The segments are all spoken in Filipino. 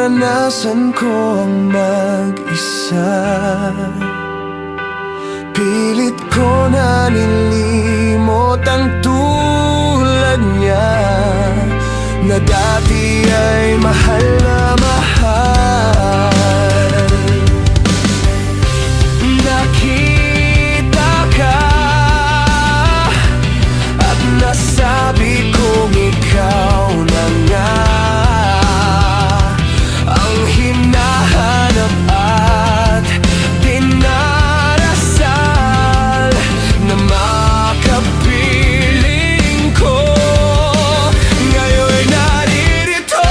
naranasan ko ang mag-isa. Pilit ko na nilimot ang tulad niya, na dati ay mahal na mahal. Nakita ka at nasabi kong ikaw na nga ang hinahanap at dinarasal na makapiling ko. Ngayon'y naririto,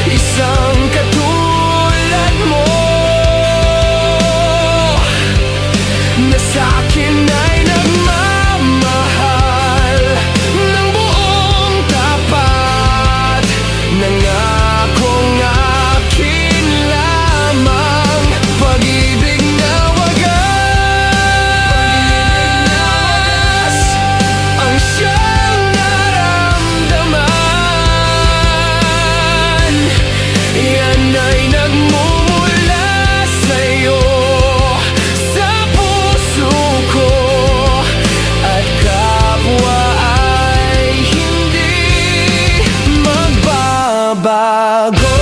isang katulad mo na sa'kin ay nagmamahal ng buong tapat. Nangakong akin lamang, pag-ibig na wagas ang siyang naramdaman. Yan ay nagmumula sa'yo, sa puso ko, at kapwa ay hindi magbabago.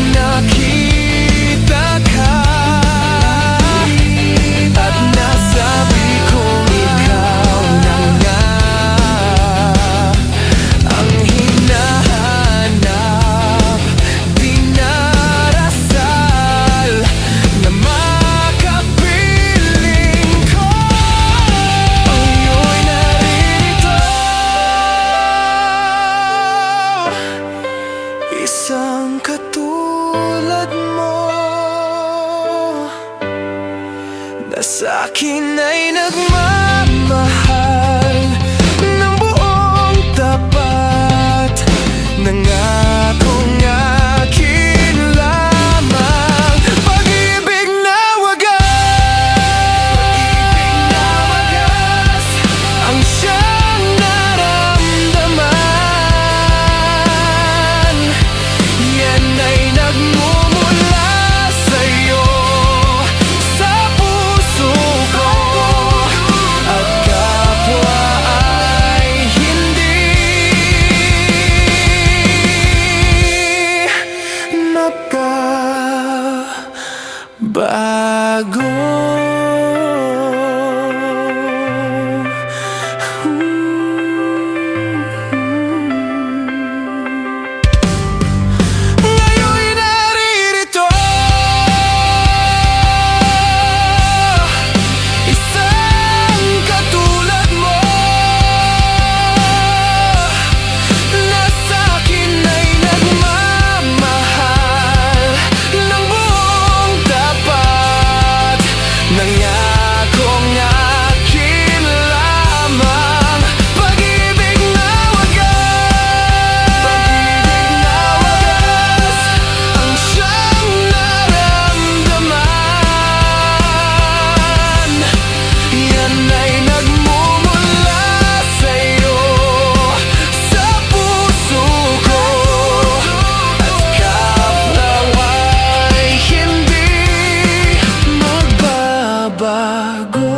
Nakita ka at nasabi kong ikaw na nga ang hinahanap, dinarasal na makapiling ko. Ngayon narito, isang katulad mo na sa'kin ay nagmamahal ng buong tapat. Nangakong akin lamang, pag-ibig na wagas ang siyang naramdaman. Yan ay nagmumula sa'yo, sa puso ko, at kapwa ay hindi magbabago. Ngayon'y naririto, isang katulad mo na sa'kin ay nagmamahal ng buong tapat. Nangakong akin lamang, pag-ibig na wagas ang siyang naramdaman. Yan ay nagmumula sa'yo, sa puso ko, at kapwa ay hindi magbabago.